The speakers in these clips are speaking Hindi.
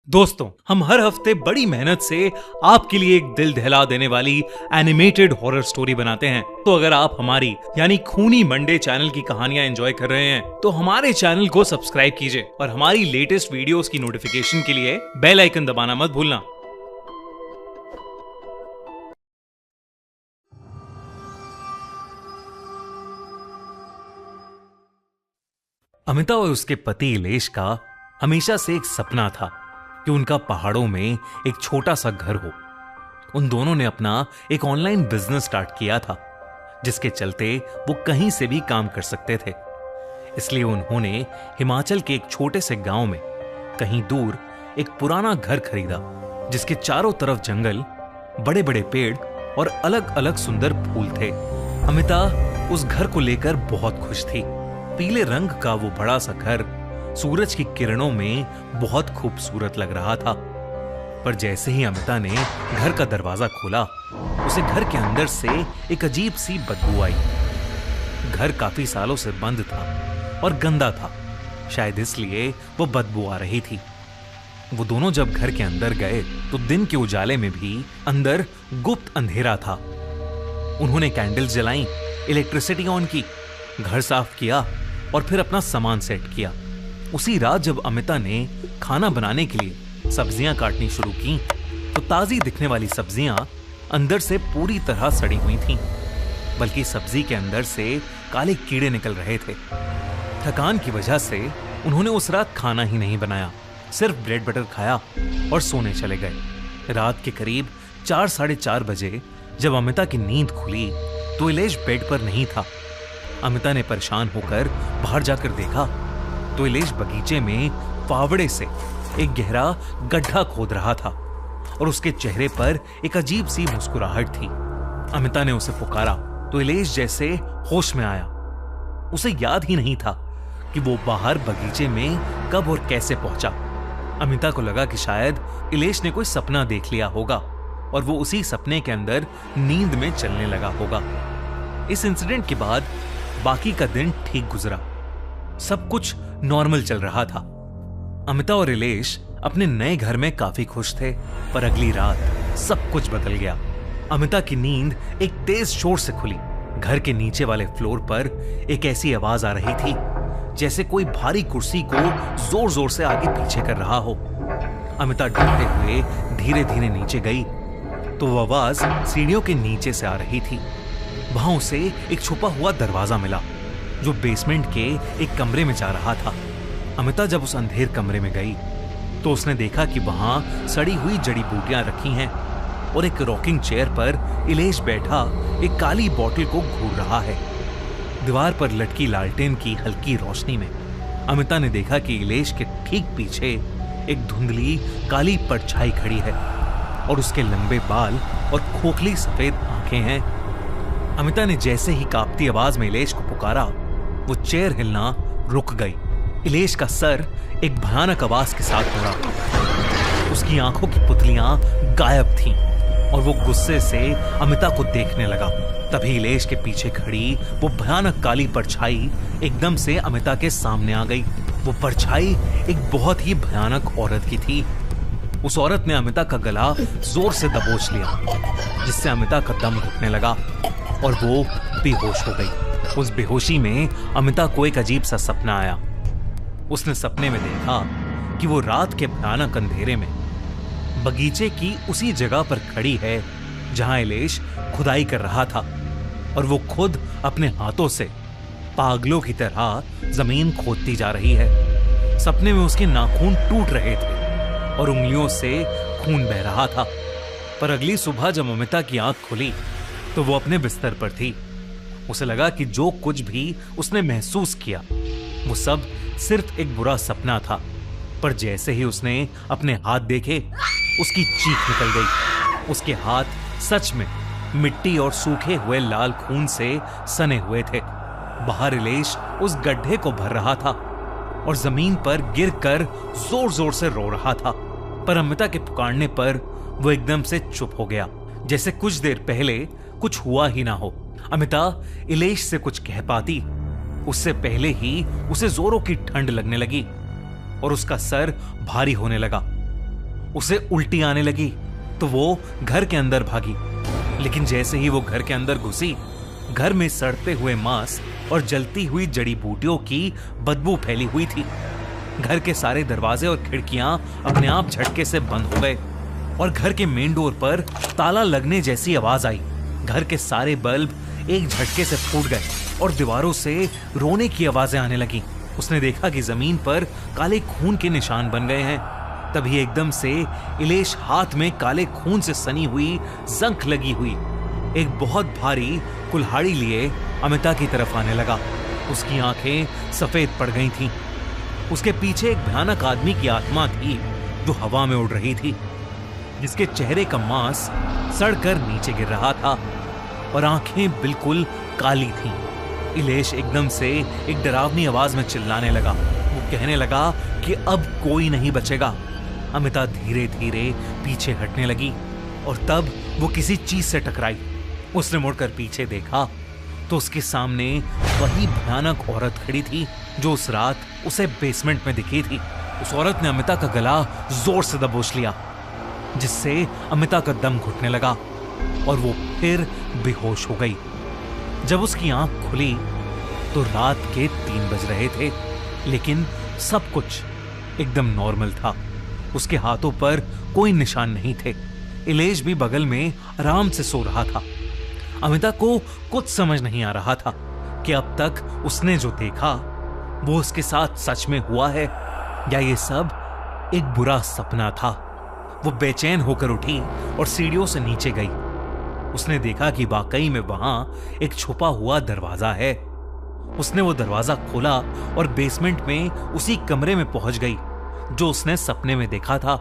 दोस्तों, हम हर हफ्ते बड़ी मेहनत से आपके लिए एक दिल दहला देने वाली एनिमेटेड हॉरर स्टोरी बनाते हैं। तो अगर आप हमारी यानी खूनी मंडे चैनल की कहानियां एंजॉय कर रहे हैं तो हमारे चैनल को सब्सक्राइब कीजिए और हमारी लेटेस्ट वीडियोस की नोटिफिकेशन के लिए बेल आइकन दबाना मत भूलना। अमिता और उसके पति इलेश का हमेशा से एक सपना था कि उनका पहाड़ों में एक छोटा सा घर हो। उन दोनों ने अपना एक ऑनलाइन बिजनेस स्टार्ट किया था जिसके चलते वो कहीं से भी काम कर सकते थे। इसलिए उन्होंने हिमाचल के एक छोटे से गांव में कहीं दूर एक पुराना घर खरीदा जिसके चारों तरफ जंगल, बड़े बड़े पेड़ और अलग अलग सुंदर फूल थे। अमिता उस घर को लेकर बहुत खुश थी। पीले रंग का वो बड़ा सा घर सूरज की किरणों में बहुत खूबसूरत लग रहा था। पर जैसे ही अमिता ने घर का दरवाजा खोला, उसे घर के अंदर से एक अजीब सी बदबू आई। घर काफी सालों से बंद था और गंदा था, शायद इसलिए वो बदबू आ रही थी। वो दोनों जब घर के अंदर गए तो दिन के उजाले में भी अंदर गुप्त अंधेरा था। उन्होंने कैंडल्स जलाई, इलेक्ट्रिसिटी ऑन की, घर साफ किया और फिर अपना सामान सेट किया। उसी रात जब अमिता ने खाना बनाने के लिए सब्जियां काटनी शुरू की तो ताजी दिखने वाली सब्जियां अंदर से पूरी तरह सड़ी हुई थीं, बल्कि सब्जी के अंदर से काले कीड़े निकल रहे थे। थकान की वजह से उन्होंने उस रात खाना ही नहीं बनाया, सिर्फ ब्रेड बटर खाया और सोने चले गए। रात के करीब 4-4:30 बजे जब अमिता की नींद खुली तो इलेश बेड पर नहीं था। अमिता ने परेशान होकर बाहर जाकर देखा तो इलेश बगीचे में फावड़े से एक गहरा गड्ढा खोद रहा था और उसके चेहरे पर एक अजीब सी मुस्कुराहट थी। अमिता ने उसे पुकारा तो इलेश जैसे होश में आया। उसे याद ही नहीं था कि वो बाहर बगीचे में कब और कैसे पहुंचा। अमिता को लगा कि शायद इलेश ने कोई सपना देख लिया होगा और वो उसी सपने के अंदर नींद में चलने लगा होगा। इस इंसिडेंट के बाद बाकी का दिन ठीक गुजरा, सब कुछ नॉर्मल चल रहा था। अमिता और इलेश अपने नए घर में काफी खुश थे, पर अगली रात सब कुछ बदल गया। अमिता की नींद एक तेज शोर से खुली। घर के नीचे वाले फ्लोर पर एक ऐसी आवाज आ रही थी जैसे कोई भारी कुर्सी को जोर जोर से आगे पीछे कर रहा हो। अमिता डरते हुए धीरे धीरे नीचे गई तो वो आवाज सीढ़ियों के नीचे से आ रही थी। वहां उसे एक छुपा हुआ दरवाजा मिला जो बेसमेंट के एक कमरे में जा रहा था। अमिता जब उस अंधेर कमरे में गई तो उसने देखा कि वहां सड़ी हुई जड़ी बूटियां रखी हैं और एक रॉकिंग चेयर पर इलेश बैठा एक काली बोतल को घूर रहा है। दीवार पर लटकी लालटेन की हल्की रोशनी में अमिता ने देखा कि इलेश के ठीक पीछे एक धुंधली काली परछाई खड़ी है और उसके लंबे बाल और खोखली सफेद आंखें हैं। अमिता ने जैसे ही कांपती आवाज में इलेश को पुकारा, वो चेयर हिलना रुक गई। इलेश का सर एक भयानक आवाज के साथ मुड़ा। उसकी आंखों की पुतलियां गायब थीं और वो गुस्से से अमिता को देखने लगा। तभी इलेश के पीछे खड़ी वो भयानक काली परछाई एकदम से अमिता के सामने आ गई। वो परछाई एक बहुत ही भयानक औरत की थी। उस औरत ने अमिता का गला जोर से दबोच लिया जिससे अमिता का दम घुटने लगा और वो बेहोश हो गई। उस बेहोशी में अमिता को एक अजीब सा सपना आया। उसने सपने में देखा कि वो रात के भयानक अंधेरे में बगीचे की उसी जगह पर खड़ी है जहां इलेश खुदाई कर रहा था और वो खुद अपने हाथों से पागलों की तरह जमीन खोदती जा रही है। सपने में उसके नाखून टूट रहे थे और उंगलियों से खून बह रहा था। पर अगली सुबह जब अमिता की आंख खुली तो वो अपने बिस्तर पर थी। उसे लगा कि जो कुछ भी उसने महसूस किया वो सब सिर्फ एक बुरा सपना था। पर जैसे ही उसने अपने हाथ देखे, उसकी चीख निकल गई। उसके हाथ सच में मिट्टी और सूखे हुए लाल खून से सने हुए थे। बाहर इलेश उस गड्ढे को भर रहा था और जमीन पर गिरकर जोर जोर से रो रहा था। पर अमिता के पुकारने पर वो एकदम से चुप हो गया, जैसे कुछ देर पहले कुछ हुआ ही ना हो। अमिता इलेश से कुछ कह पाती उससे पहले ही उसे जोरों की ठंड लगने लगी और उसका सर भारी होने लगा। उसे उल्टी आने लगी तो वो घर के अंदर भागी। लेकिन जैसे ही वो घर के अंदर घुसी, घर में सड़ते हुए मांस और जलती हुई जड़ी बूटियों की बदबू फैली हुई थी। घर के सारे दरवाजे और खिड़कियां अपने आप झटके से बंद हो गए और घर के मेन डोर पर ताला लगने जैसी आवाज आई। घर के सारे बल्ब एक झटके से फूट गए और दीवारों से रोने की आवाजें आने लगी। उसने देखा कि जमीन पर काले खून के निशान बन गए हैं। तभी एकदम से इलेश हाथ में काले खून से सनी हुई जंख लगी हुई एक बहुत भारी कुल्हाड़ी लिए अमिता की तरफ आने लगा। उसकी आंखें सफेद पड़ गई थीं। उसके पीछे एक भयानक आदमी की आत्मा थी जो हवा में उड़ रही थी, जिसके चेहरे का मांस सड़कर नीचे गिर रहा था और आंखें बिल्कुल काली थीं। इलेश एकदम से एक डरावनी आवाज में चिल्लाने लगा। वो कहने लगा कि अब कोई नहीं बचेगा। अमिता धीरे धीरे पीछे हटने लगी और तब वो किसी चीज से टकराई। उसने मुड़कर पीछे देखा तो उसके सामने वही भयानक औरत खड़ी थी जो उस रात उसे बेसमेंट में दिखी थी। उस औरत ने अमिता का गला जोर से दबोच लिया, जिससे अमिता का दम घुटने लगा और वो फिर बेहोश हो गई। जब उसकी आंख खुली तो रात के 3 बज रहे थे, लेकिन सब कुछ एकदम नॉर्मल था। उसके हाथों पर कोई निशान नहीं थे। इलेश भी बगल में आराम से सो रहा था। अमिता को कुछ समझ नहीं आ रहा था कि अब तक उसने जो देखा वो उसके साथ सच में हुआ है या ये सब एक बुरा सपना था। वो बेचैन होकर उठी और सीढ़ियों से नीचे गई। उसने देखा कि वाकई में वहां एक छुपा हुआ दरवाजा है। उसने वो दरवाजा खोला और बेसमेंट में उसी कमरे में पहुंच गई जो उसने सपने में देखा था।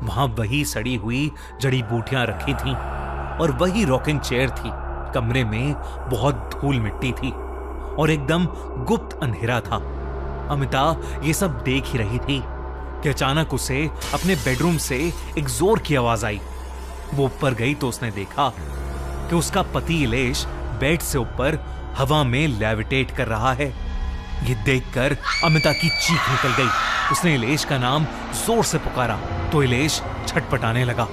वहां वही सड़ी हुई जड़ी बूटियां रखी थीं और वही रॉकिंग चेयर थी। कमरे में बहुत धूल मिट्टी थी और एकदम गुप्त अंधेरा था। अमिता ये सब देख ही रही थी कि अचानक उसे अपने बेडरूम से एक जोर की आवाज आई। वो ऊपर गई तो उसने देखा कि उसका पति इलेश बेड से ऊपर हवा में लेविटेट कर रहा है। ये देखकर अमिता की चीख निकल गई। उसने इलेश का नाम जोर से पुकारा तो इलेश छटपटाने लगा,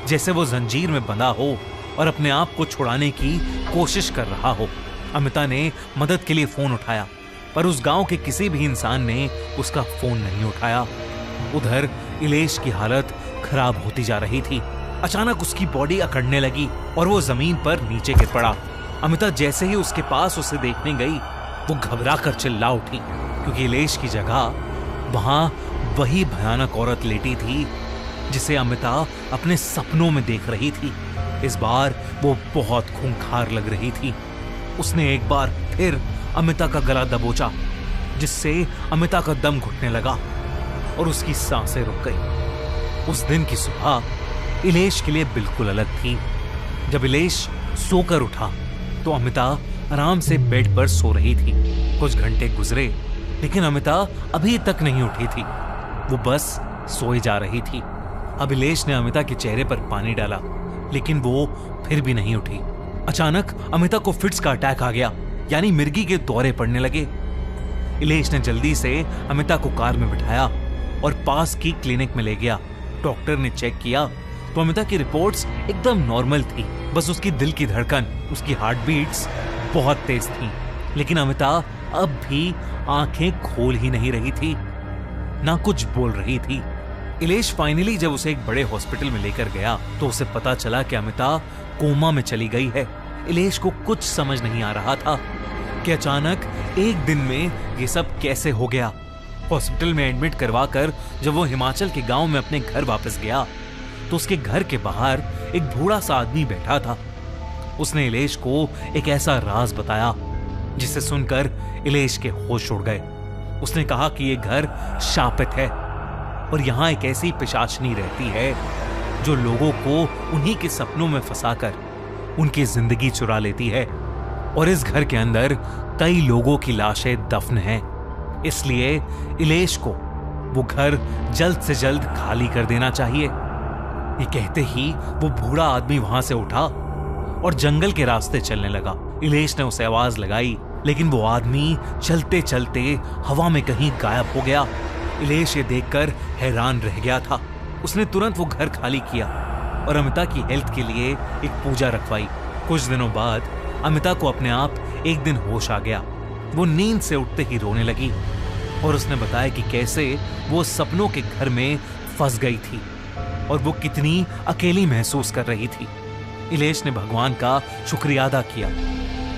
जैसे वो जंजीर में बंधा हो और अपने आप को छुड़ाने की कोशिश कर रहा हो। अमिता ने मदद के लिए फोन उठाया, पर उस गांव के किसी भी इंसान ने उसका फोन नहीं उठाया। उधर इलेश की हालत खराब होती जा रही थी। अचानक उसकी बॉडी अकड़ने लगी और वो जमीन पर नीचे गिर पड़ा। अमिता जैसे ही उसके पास उसे देखने गई, वो घबरा कर चिल्ला उठी, क्योंकि इलेश की जगह वहां वही भयानक औरत लेटी थी जिसे अमिता अपने सपनों में देख रही थी। इस बार वो बहुत खूंखार लग रही थी। उसने एक बार फिर अमिता का गला दबोचा, जिससे अमिता का दम घुटने लगा और उसकी सांसें रुक गई। उस दिन की सुबह इलेश के लिए बिल्कुल अलग थी। जब इलेश सोकर उठा तो अमिता आराम से बेड पर सो रही थी। कुछ घंटे गुजरे, लेकिन अमिता अभी तक नहीं उठी थी। वो बस सोई जा रही थी। अब इलेश ने अमिता के चेहरे पर पानी डाला, लेकिन वो फिर भी नहीं उठी। अचानक अमिता को फिट्स का अटैक आ गया, यानी मिर्गी के दौरे पड़ने लगे। इलेश ने जल्दी से अमिता को कार में बिठाया और पास की क्लिनिक में ले गया। डॉक्टर ने चेक किया तो अमिता की रिपोर्ट्स एकदम नॉर्मल थी। बस उसकी दिल की धड़कन, उसकी हार्ट बीट्स बहुत तेज थी। लेकिन अमिता अब भी आंखें खोल ही नहीं रही थी, ना कुछ बोल रही थी। इलेश फाइनली जब उसे एक बड़े हॉस्पिटल में लेकर गया तो उसे पता चला कि अमिता कोमा में चली गई है। इलेश को कुछ समझ नहीं आ रहा था कि अचानक एक दिन में ये सब कैसे हो गया। हॉस्पिटल में एडमिट करवाकर जब वो हिमाचल के गांव में अपने घर वापस गया तो उसके घर के बाहर एक बूढ़ा सा आदमी बैठा था। उसने इलेश को एक ऐसा राज बताया जिसे सुनकर इलेश के होश उड़ गए। उसने कहा कि ये घर शापित है और यहाँ एक ऐसी पिशाचनी रहती है जो लोगों को उन्हीं के सपनों में फंसाकर उनकी जिंदगी चुरा लेती है। और इस घर के अंदर कई लोगों की लाशें दफन हैं। इसलिए इलेश को वो घर जल्द से जल्द खाली कर देना चाहिए। ये कहते ही वो बूढ़ा आदमी वहां से उठा और जंगल के रास्ते चलने लगा। इलेश ने उसे आवाज लगाई, लेकिन वो आदमी चलते चलते हवा में कहीं गायब हो गया। इलेश ये देखकर हैरान रह गया था। उसने तुरंत वो घर खाली किया और अमिता की हेल्थ के लिए एक पूजा रखवाई। कुछ दिनों बाद अमिता को अपने आप एक दिन होश आ गया। वो नींद से उठते ही रोने लगी और उसने बताया कि कैसे वो सपनों के घर में फंस गई थी और वो कितनी अकेली महसूस कर रही थी। इलेश ने भगवान का शुक्रिया अदा किया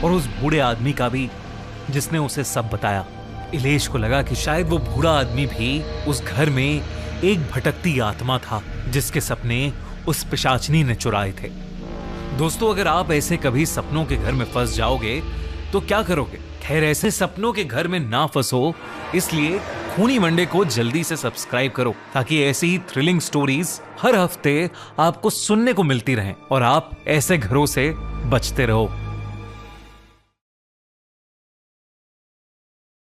और उस बूढ़े आदमी का भी, जिसने उसे सब बताया। इलेश को लगा कि शायद वो बूढ़ा आदमी भी उस घर में एक भटकती आत्मा था जिसके सपने उस पिशाचनी ने चुराए थे। दोस्तों, अगर आप ऐसे कभी सपनों के घर में फंस जाओगे तो क्या करोगे? खैर, ऐसे सपनों के घर में ना फंसो, इसलिए खूनी मंडे को जल्दी से सब्सक्राइब करो ताकि ऐसी ही थ्रिलिंग स्टोरीज हर हफ्ते आपको सुनने को मिलती रहें और आप ऐसे घरों से बचते रहो।